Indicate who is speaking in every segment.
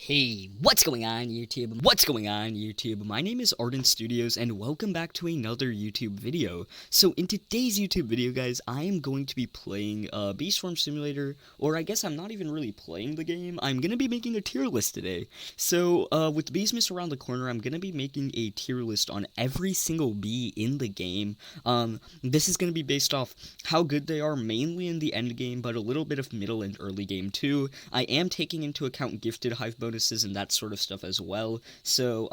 Speaker 1: Hey, what's going on YouTube? What's going on YouTube? My name is Arden Studios and welcome back to another YouTube video. So in today's YouTube video guys, I am going to be playing Bee Swarm Simulator, or I guess I'm not even really playing the game. I'm going to be making a tier list today. So with Beesmas around the corner, I'm going to be making a tier list on every single bee in the game. This is going to be based off how good they are mainly in the end game, but a little bit of middle and early game too. I am taking into account gifted hive bonuses and that sort of stuff as well. So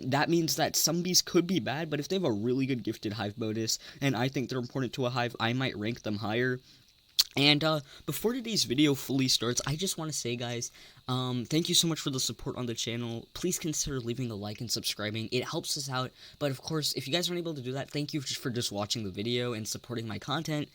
Speaker 1: that means that some bees could be bad, but if they have a really good gifted hive bonus and I think they're important to a hive, I might rank them higher. And before today's video fully starts, I just want to say, guys, thank you so much for the support on the channel. Please consider leaving a like and subscribing. It helps us out. But of course, if you guys aren't able to do that, thank you for just watching the video and supporting my content.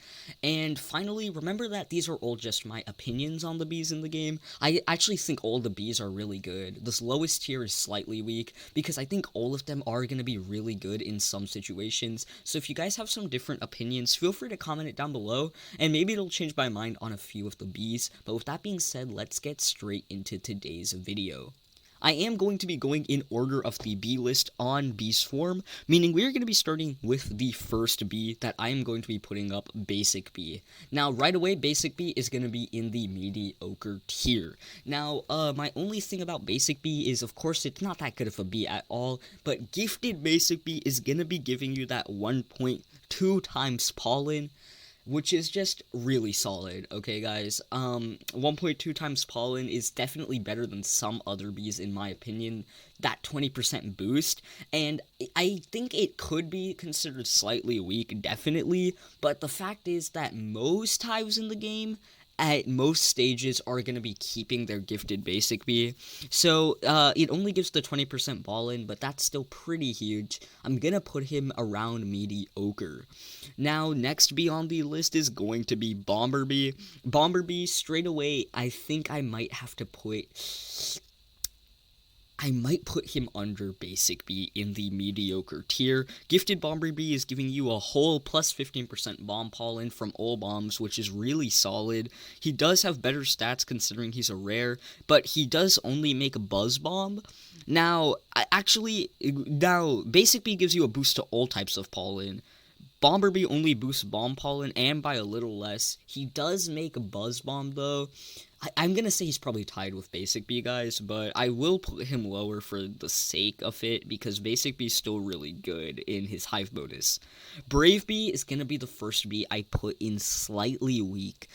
Speaker 1: And finally, remember that these are all just my opinions on the bees in the game. I actually think all the bees are really good. This lowest tier is slightly weak because I think all of them are going to be really good in some situations. So if you guys have some different opinions, feel free to comment it down below, and maybe it'll change my mind on a few of the bees. But with that being said, let's get straight into today's video. I am going to be going in order of the bee list on Bee Swarm, meaning we're going to be starting with the first bee that I am going to be putting up, Basic Bee. Now, right away, Basic Bee is going to be in the mediocre tier. Now, my only thing about Basic Bee is, of course, it's not that good of a bee at all, but Gifted Basic Bee is going to be giving you that 1.2 times pollen, which is just really solid, okay guys. 1.2 times pollen is definitely better than some other bees in my opinion, that 20% boost, and I think it could be considered slightly weak, definitely, but the fact is that most hives in the game at most stages are going to be keeping their gifted basic bee. So it only gives the 20% pollen, but that's still pretty huge. I'm going to put him around mediocre. Now, next bee on the list is going to be Bomber Bee. Bomber Bee, straight away, I think I might have to put him under Basic Bee in the mediocre tier. Gifted Bomber Bee is giving you a whole plus 15% bomb pollen from all bombs, which is really solid. He does have better stats considering he's a rare, but he does only make a buzz bomb. Now, Basic Bee gives you a boost to all types of pollen. Bomber Bee only boosts bomb pollen and by a little less. He does make a buzz bomb though. I'm going to say he's probably tied with Basic Bee, guys, but I will put him lower for the sake of it because Basic Bee is still really good in his hive bonus. Brave Bee is going to be the first bee I put in slightly weak.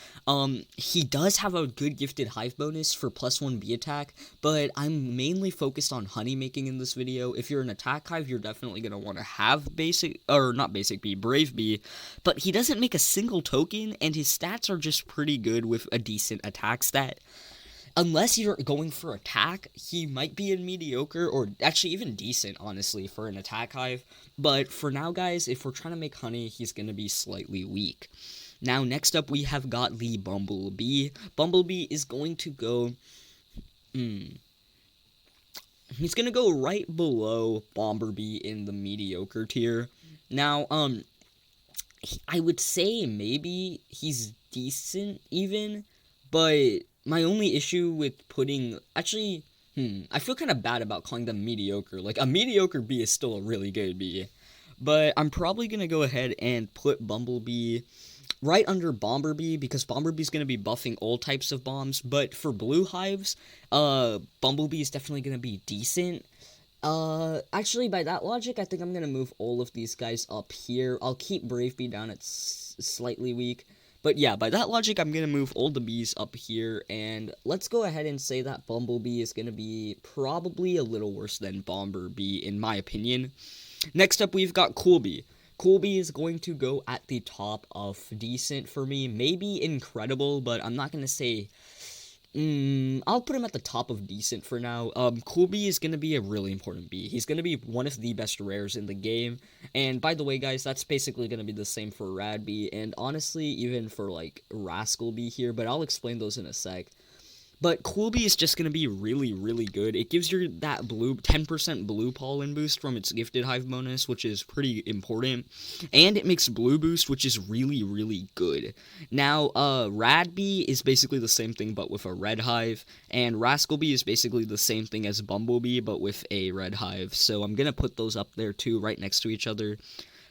Speaker 1: He does have a good gifted hive bonus for +1 bee attack, but I'm mainly focused on honey making in this video. If you're an attack hive, you're definitely going to want to have Brave Bee, but he doesn't make a single token, and his stats are just pretty good with a decent attack stat. Unless you're going for attack, he might be in mediocre, or actually even decent, honestly, for an attack hive. But for now, guys, if we're trying to make honey, he's going to be slightly weak. Now, next up, we have got the Bumblebee. Bumblebee is going to go... He's going to go right below Bomber Bee in the mediocre tier. Now, I would say maybe he's decent even, but my only issue with putting, I feel kind of bad about calling them mediocre. Like, a mediocre bee is still a really good bee, but I'm probably going to go ahead and put Bumblebee right under Bomber Bee, because Bomber Bee is going to be buffing all types of bombs, but for blue hives, Bumblebee is definitely going to be decent. Actually, by that logic, I think I'm going to move all of these guys up here. I'll keep Brave Bee down at slightly weak. But yeah, by that logic, I'm going to move all the bees up here, and let's go ahead and say that Bumblebee is going to be probably a little worse than Bomber Bee, in my opinion. Next up, we've got Cool Bee. Cool Bee is going to go at the top of decent for me, maybe incredible, but I'm not going to say... I'll put him at the top of decent for now. Cool Bee is going to be a really important bee. He's going to be one of the best rares in the game. And by the way, guys, that's basically going to be the same for Rad Bee. And honestly, even for, like, Rascal Bee here. But I'll explain those in a sec. But Cool Bee is just going to be really, really good. It gives you that 10% blue pollen boost from its gifted hive bonus, which is pretty important. And it makes blue boost, which is really, really good. Now, Rad Bee is basically the same thing, but with a red hive. And Rascal Bee is basically the same thing as Bumblebee, but with a red hive. So I'm going to put those up there too, right next to each other.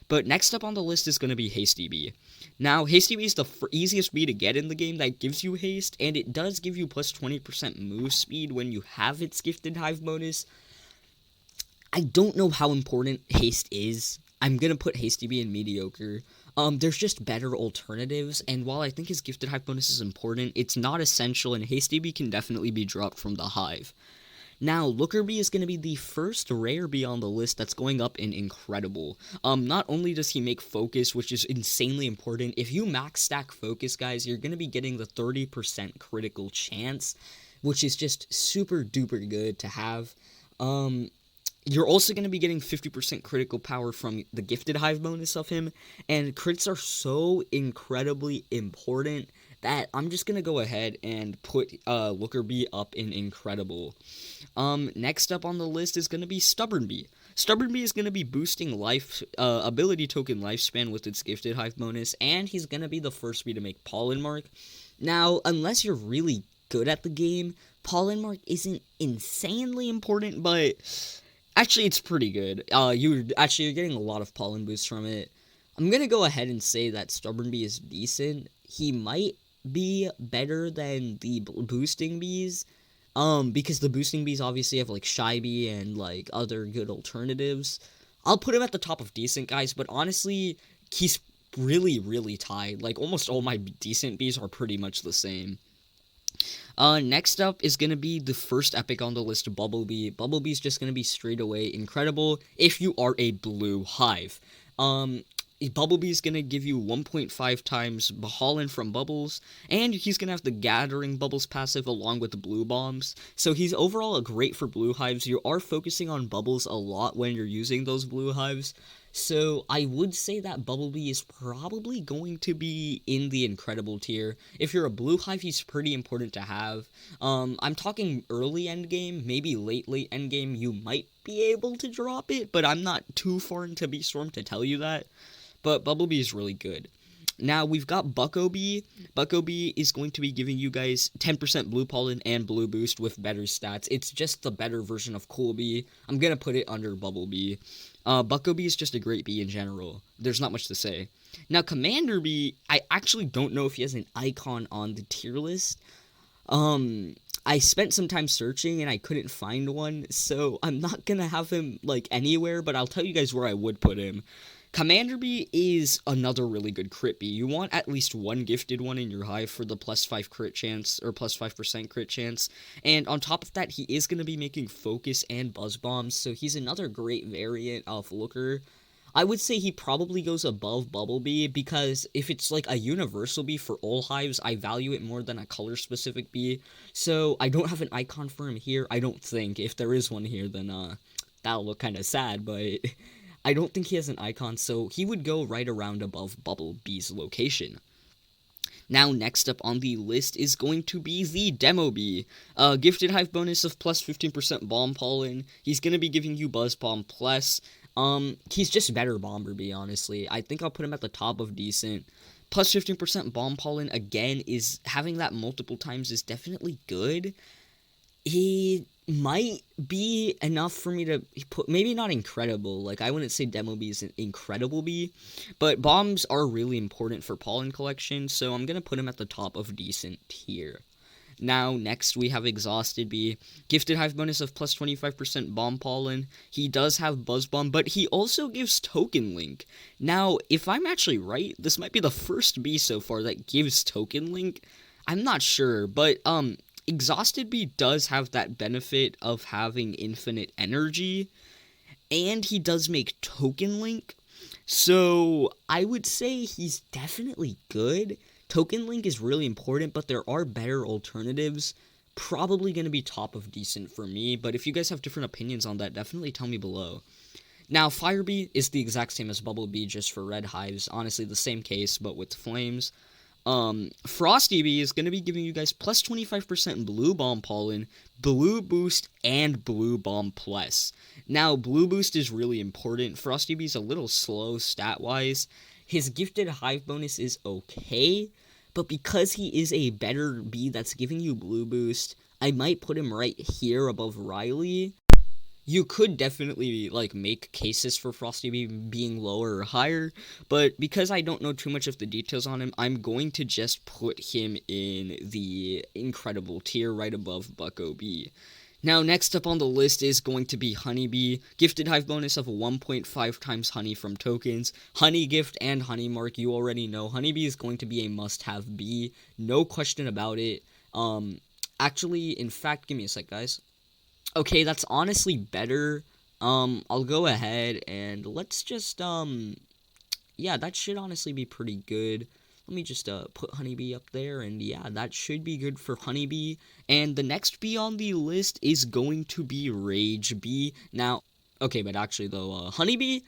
Speaker 1: But next up on the list is going to be Hasty Bee. Now, Hasty Bee is the easiest bee to get in the game that gives you haste, and it does give you plus 20% move speed when you have its gifted hive bonus. I don't know how important haste is. I'm going to put Hasty Bee in mediocre. There's just better alternatives, and while I think his gifted hive bonus is important, it's not essential, and Hasty Bee can definitely be dropped from the hive. Now, Looker Bee is going to be the first rare bee on the list that's going up in Incredible. Not only does he make Focus, which is insanely important, if you max stack Focus, guys, you're going to be getting the 30% critical chance, which is just super duper good to have. You're also going to be getting 50% critical power from the gifted hive bonus of him, and crits are so incredibly important that I'm just going to go ahead and put Looker Bee up in Incredible. Next up on the list is going to be Stubborn Bee. Stubborn Bee is going to be boosting ability token lifespan with its gifted hive bonus, and he's going to be the first bee to make Pollen Mark. Now, unless you're really good at the game, Pollen Mark isn't insanely important, but actually it's pretty good. You're getting a lot of pollen boosts from it. I'm going to go ahead and say that Stubborn Bee is decent. He might be better than the boosting bees, because the boosting bees obviously have like Shy Bee and like other good alternatives. I'll put him at the top of decent, guys, but honestly, he's really, really tied. Like, almost all my decent bees are pretty much the same. Next up is going to be the first epic on the list, Bumblebee. Bumblebee is just going to be straight away incredible if you are a blue hive. Bumblebee is going to give you 1.5 times Bahalin from Bubbles, and he's going to have the Gathering Bubbles passive along with the Blue Bombs. So he's overall great for blue hives. You are focusing on Bubbles a lot when you're using those blue hives. So I would say that Bumblebee is probably going to be in the incredible tier. If you're a blue hive, he's pretty important to have. I'm talking early endgame, maybe late endgame, you might be able to drop it, but I'm not too far into Beastorm to tell you that. But Bumblebee is really good. Now, we've got Bucko Bee. Bucko Bee is going to be giving you guys 10% blue pollen and blue boost with better stats. It's just the better version of Cool Bee. I'm going to put it under Bumblebee. Bucko Bee is just a great bee in general. There's not much to say. Now, Commander Bee, I actually don't know if he has an icon on the tier list. I spent some time searching and I couldn't find one, so I'm not going to have him, like, anywhere, but I'll tell you guys where I would put him. Commander Bee is another really good crit bee. You want at least one gifted one in your hive for the plus 5 crit chance, or plus 5% crit chance. And on top of that, he is going to be making Focus and Buzz Bombs, so he's another great variant of Looker. I would say he probably goes above Bumblebee, because if it's like a universal bee for all hives, I value it more than a color-specific bee. So I don't have an icon for him here, I don't think. If there is one here, then that'll look kind of sad, but I don't think he has an icon, so he would go right around above Bumblebee's location. Now, next up on the list is going to be the Demo Bee. Gifted hive bonus of plus 15% bomb pollen. He's going to be giving you Buzz Bomb plus. He's just better Bomber Bee, honestly. I think I'll put him at the top of decent. Plus 15% bomb pollen, again, is having that multiple times is definitely good. He might be enough for me to put, maybe not incredible, like I wouldn't say Demo Bee is an incredible bee, but bombs are really important for pollen collection, so I'm going to put him at the top of decent tier. Now, next we have Exhausted Bee. Gifted hive bonus of plus 25% bomb pollen. He does have Buzz Bomb, but he also gives Token Link. Now, if I'm actually right, this might be the first bee so far that gives Token Link. I'm not sure, but Exhausted Bee does have that benefit of having infinite energy, and he does make Token Link, so I would say he's definitely good. Token Link is really important, but there are better alternatives. Probably going to be top of decent for me, but if you guys have different opinions on that, definitely tell me below. Now, Fire Bee is the exact same as Bumblebee, just for red hives. Honestly, the same case, but with flames. Frosty Bee is going to be giving you guys plus 25% Blue Bomb Pollen, Blue Boost, and Blue Bomb Plus. Now, Blue Boost is really important. Frosty Bee's a little slow stat-wise. His gifted hive bonus is okay, but because he is a better bee that's giving you Blue Boost, I might put him right here above Riley. You could definitely, like, make cases for Frosty Bee being lower or higher, but because I don't know too much of the details on him, I'm going to just put him in the incredible tier right above Bucko Bee. Now, next up on the list is going to be Honeybee. Gifted hive bonus of 1.5 times honey from tokens. Honey gift and honey mark, you already know. Honeybee is going to be a must-have bee. No question about it. Actually, in fact, give me a sec, guys. Okay, that's honestly better. I'll go ahead and let's just, yeah, that should honestly be pretty good. Let me just, put Honeybee up there, and yeah, that should be good for Honeybee. And the next bee on the list is going to be Rage Bee. Now, okay, but actually, though, Honeybee,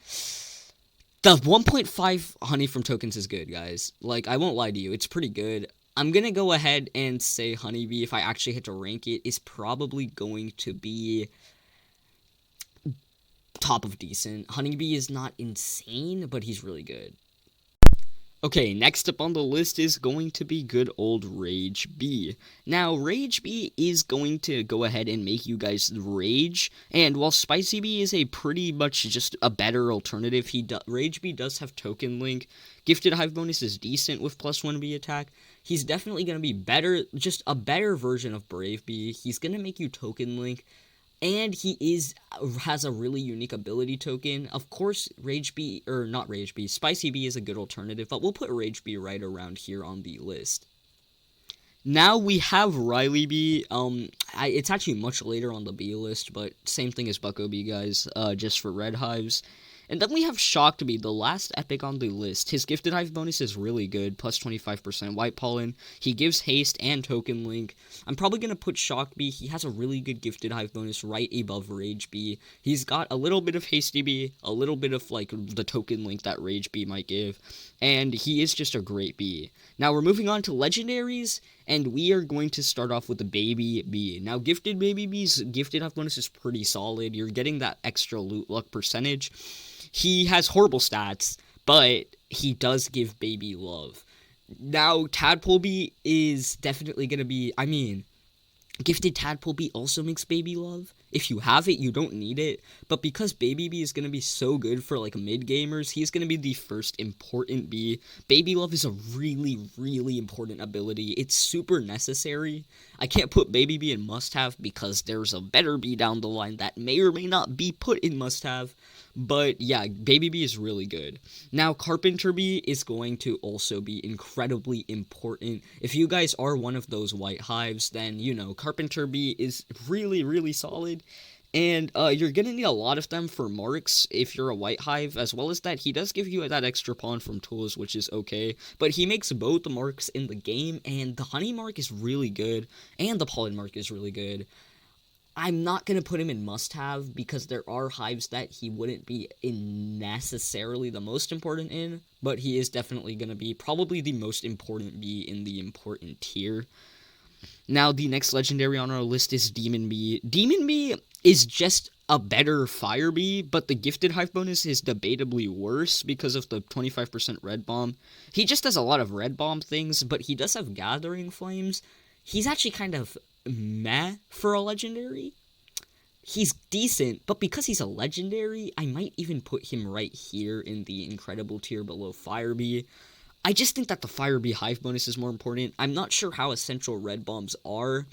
Speaker 1: the 1.5 honey from tokens is good, guys. Like, I won't lie to you, it's pretty good. I'm gonna go ahead and say Honeybee, if I actually had to rank it, is probably going to be top of decent. Honeybee is not insane, but he's really good. Okay, next up on the list is going to be good old Rage Bee. Now, Rage Bee is going to go ahead and make you guys rage, and while Spicy Bee is a pretty much just a better alternative, Rage Bee does have Token Link. Gifted Hive bonus is decent with +1 bee attack. He's definitely going to be better, just a better version of Brave Bee. He's going to make you Token Link. And he has a really unique ability token. Of course, Spicy Bee is a good alternative, but we'll put Rage Bee right around here on the list. Now we have Riley Bee. It's actually much later on the bee list, but same thing as Bucko Bee, guys, just for red hives. And then we have Shocked Bee, the last epic on the list. His gifted hive bonus is really good, plus 25% white pollen. He gives haste and token link. I'm probably going to put Shocked Bee. He has a really good gifted hive bonus right above Rage Bee. He's got a little bit of Hasty Bee, a little bit of, like, the token link that Rage Bee might give. And he is just a great bee. Now we're moving on to Legendaries, and we are going to start off with the Baby Bee. Now, gifted Baby Bee's gifted hive bonus is pretty solid. You're getting that extra loot luck percentage. He has horrible stats, but he does give baby love. Now, Tadpole Bee is definitely going to be, gifted Tadpole Bee also makes baby love. If you have it, you don't need it. But because Baby Bee is going to be so good for, like, mid-gamers, he's going to be the first important bee. Baby love is a really, really important ability. It's super necessary. I can't put Baby Bee in must-have because there's a better bee down the line that may or may not be put in must-have. But yeah, Baby Bee is really good. Now, Carpenter Bee is going to also be incredibly important. If you guys are one of those white hives, then, you know, Carpenter Bee is really, really solid. And you're going to need a lot of them for marks if you're a white hive, as well as that he does give you that extra pawn from tools, which is okay. But he makes both the marks in the game, and the honey mark is really good, and the pollen mark is really good. I'm not going to put him in must-have because there are hives that he wouldn't be necessarily the most important in, but he is definitely going to be probably the most important bee in the important tier. Now, the next legendary on our list is Demon Bee. Demon Bee is just a better fire bee, but the gifted hive bonus is debatably worse because of the 25% red bomb. He just does a lot of red bomb things, but he does have gathering flames. He's actually kind of meh for a legendary. He's decent, but because he's a legendary, I might even put him right here in the incredible tier below Fire Bee. I just think that the Fire Bee hive bonus is more important. I'm not sure how essential red bombs are.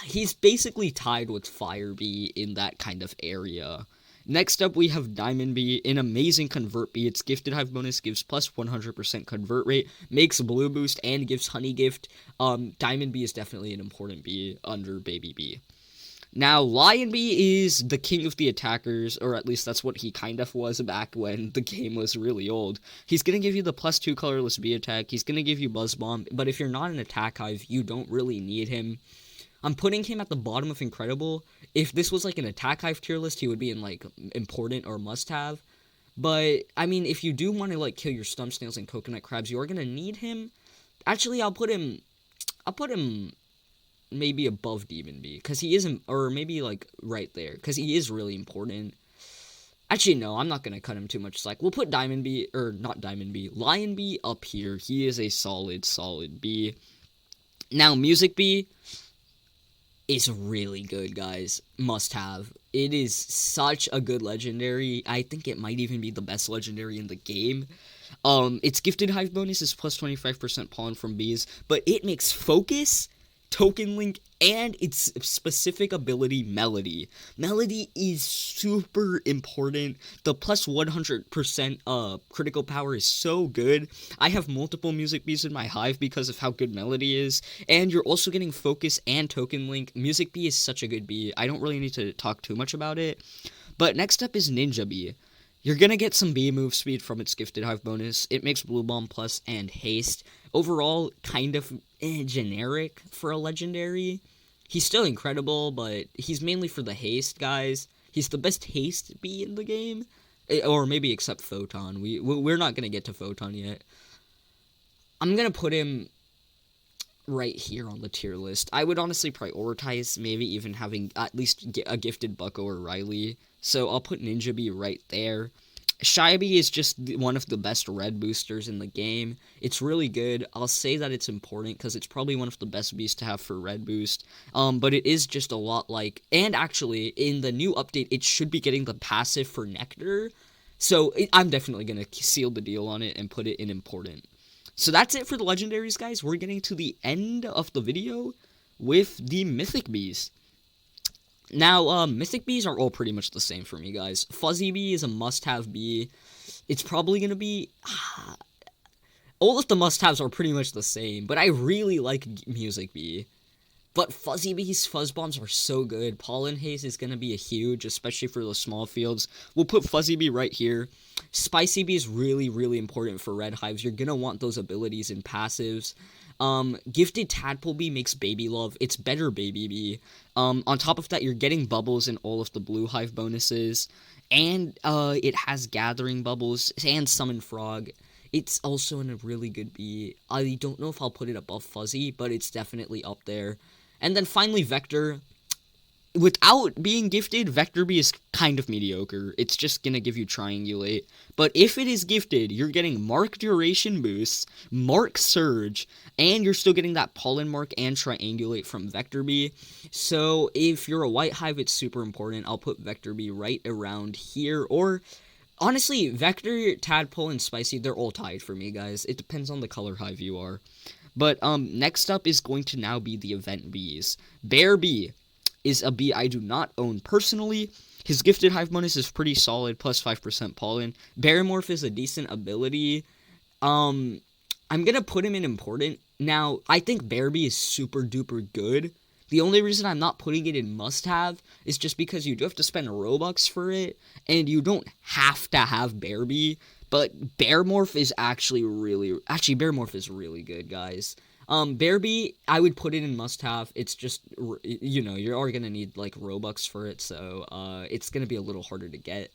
Speaker 1: He's basically tied with Fire Bee in that kind of area. Next up, we have Diamond Bee, an amazing convert bee. Its gifted hive bonus gives plus 100% convert rate, makes blue boost, and gives honey gift. Diamond Bee is definitely an important bee under Baby Bee. Now, Lion Bee is the king of the attackers, or at least that's what he kind of was back when the game was really old. He's going to give you the +2 colorless bee attack, he's going to give you Buzz Bomb, but if you're not an attack hive, you don't really need him. I'm putting him at the bottom of Incredible. If this was like an attack hive tier list, he would be in like important or must-have. But, I mean, if you do want to, like, kill your stump snails and coconut crabs, you are going to need him. Actually, I'll put him maybe above Demon Bee, because he isn't, or maybe, like, right there, because he is really important. Actually, no, I'm not going to cut him too much slack. We'll put Diamond Bee, or not Diamond Bee, Lion Bee up here. He is a solid bee. Now, Music Bee is really good, guys. Must have. It is such a good legendary. I think it might even be the best legendary in the game. Its gifted hive bonus is plus 25% pollen from bees, but it makes focus, token link, and its specific ability, Melody. Melody is super important. The plus 100% critical power is so good. I have multiple Music Bees in my hive because of how good Melody is, and you're also getting focus and token link. Music Bee is such a good bee. I don't really need to talk too much about it. But next up is Ninja Bee. You're gonna get some bee move speed from its gifted hive bonus. It makes Blue Bomb plus and haste. Overall, kind of generic for a legendary. He's still incredible, but he's mainly for the haste, guys. He's the best haste bee in the game. Or maybe except Photon. We're not gonna get to Photon yet. I'm gonna put him right here on the tier list. I would honestly prioritize maybe even having at least a gifted Bucko or Riley. So I'll put Ninja Bee right there. Shy Bee is just one of the best red boosters in the game. It's really good. I'll say that it's important because it's probably one of the best bees to have for red boost. But it is just a lot like... And actually, in the new update, it should be getting the passive for Nectar. So I'm definitely going to seal the deal on it and put it in important. So that's it for the legendaries, guys. We're getting to the end of the video with the mythic bees. Now, mythic bees are all pretty much the same for me, guys. Fuzzy Bee is a must-have bee. It's probably going to be... all of the must-haves are pretty much the same, but I really like Music Bee. But Fuzzy Bee's Fuzz Bombs are so good. Pollen Haze is going to be a huge, especially for the small fields. We'll put Fuzzy Bee right here. Spicy Bee is really, really important for red hives. You're going to want those abilities and passives. Gifted Tadpole Bee makes Baby Love. It's better Baby Bee. On top of that, you're getting bubbles in all of the blue hive bonuses. And, it has Gathering Bubbles and Summon Frog. It's also in a really good bee. I don't know if I'll put it above Fuzzy, but it's definitely up there. And then finally, Vector. Without being gifted, Vector Bee is kind of mediocre. It's just gonna give you Triangulate. But if it is gifted, you're getting Mark Duration boosts, Mark Surge, and you're still getting that Pollen Mark and Triangulate from Vector Bee. So if you're a white hive, it's super important. I'll put Vector Bee right around here. Or, honestly, Vector, Tadpole, and Spicy, they're all tied for me, guys. It depends on the color hive you are. But next up is going to now be the event bees. Bear Bee is a bee I do not own personally. His gifted hive bonus is pretty solid, plus 5% pollen. Baromorph is a decent ability. I'm gonna put him in important. Now, I think Bear Bee is super duper good. The only reason I'm not putting it in must-have is just because you do have to spend Robux for it, and you don't have to have Bear Bee. But Baromorph is actually Baromorph is really good, guys. Bear Bee, I would put it in must-have. It's just, you know, you're gonna need, like, Robux for it, so, it's gonna be a little harder to get.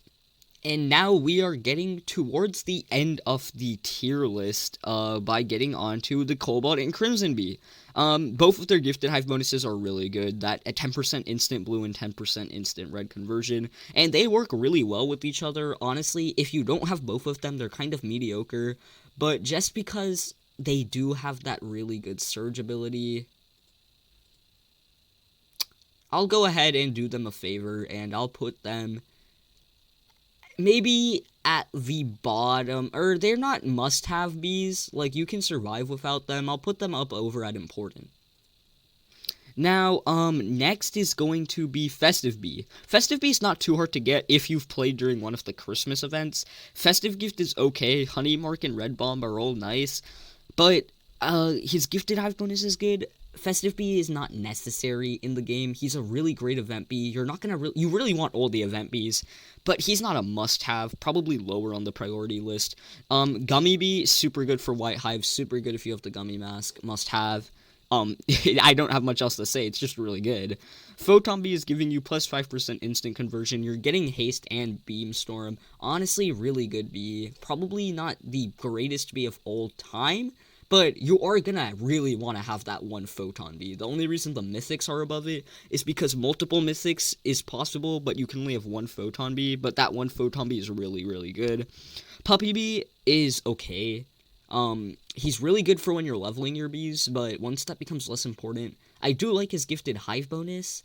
Speaker 1: And now we are getting towards the end of the tier list, by getting onto the Cobalt and Crimson Bee. Both of their gifted hive bonuses are really good. That a 10% instant blue and 10% instant red conversion. And they work really well with each other. Honestly, if you don't have both of them, they're kind of mediocre. But just because they do have that really good surge ability, I'll go ahead and do them a favor, and I'll put them maybe at the bottom, or they're not must-have bees, like, you can survive without them. I'll put them up over at important. Now, next is going to be Festive Bee. Festive Bee is not too hard to get if you've played during one of the Christmas events. Festive Gift is okay, Honey Mark and Red Bomb are all nice, but, his gifted hive bonus is good. Festive Bee is not necessary in the game. He's a really great event bee. You're not gonna you really want all the event bees, but he's not a must-have, probably lower on the priority list. Gummy Bee, super good for white hives, super good if you have the gummy mask, must-have. I don't have much else to say. It's just really good. Photon Bee is giving you plus 5% instant conversion. You're getting haste and beam storm. Honestly, really good bee. Probably not the greatest bee of all time, but you are gonna really want to have that one Photon Bee. The only reason the mythics are above it is because multiple mythics is possible, but you can only have one Photon Bee. But that one Photon Bee is really, really good. Puppy Bee is okay. He's really good for when you're leveling your bees, but once that becomes less important, I do like his gifted hive bonus.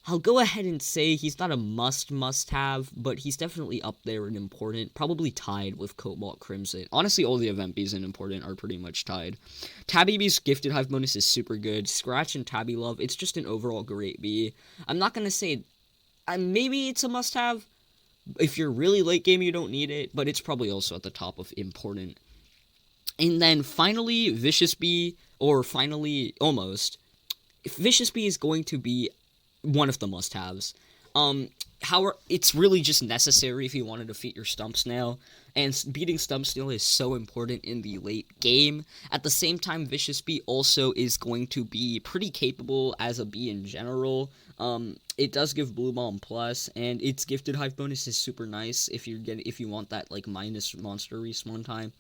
Speaker 1: I'll go ahead and say he's not a must-have, but he's definitely up there and important, probably tied with Cobalt Crimson. Honestly, all the event bees and important are pretty much tied. Tabby Bee's gifted hive bonus is super good. Scratch and Tabby Love, it's just an overall great bee. I'm not gonna say, maybe it's a must-have. If you're really late game, you don't need it, but it's probably also at the top of important. And then finally, Vicious Bee, or finally, almost, Vicious Bee is going to be one of the must-haves. It's really just necessary if you want to defeat your Stump Snail, and beating Stump Snail is so important in the late game. At the same time, Vicious Bee also is going to be pretty capable as a bee in general. It does give Blue Bomb Plus, and its gifted hive bonus is super nice if you want that like minus monster respawn time.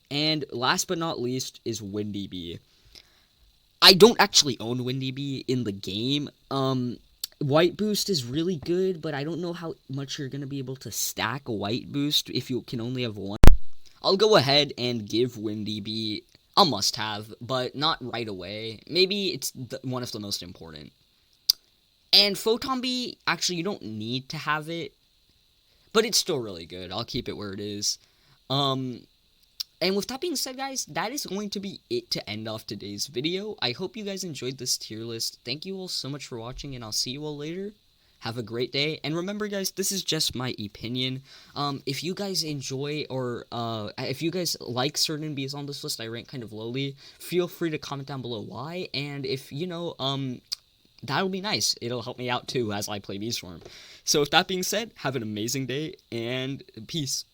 Speaker 1: And last but not least is Windy Bee. I don't actually own Windy Bee in the game. White Boost is really good, but I don't know how much you're going to be able to stack White Boost if you can only have one. I'll go ahead and give Windy Bee a must-have, but not right away. Maybe it's one of the most important. And Photon Bee, actually, you don't need to have it, but it's still really good. I'll keep it where it is. And with that being said, guys, that is going to be it to end off today's video. I hope you guys enjoyed this tier list. Thank you all so much for watching, and I'll see you all later. Have a great day. And remember, guys, this is just my opinion. If you guys enjoy or if you guys like certain bees on this list I rank kind of lowly, feel free to comment down below why. And if, that'll be nice. It'll help me out, too, as I play Beeswarm. So with that being said, have an amazing day, and peace.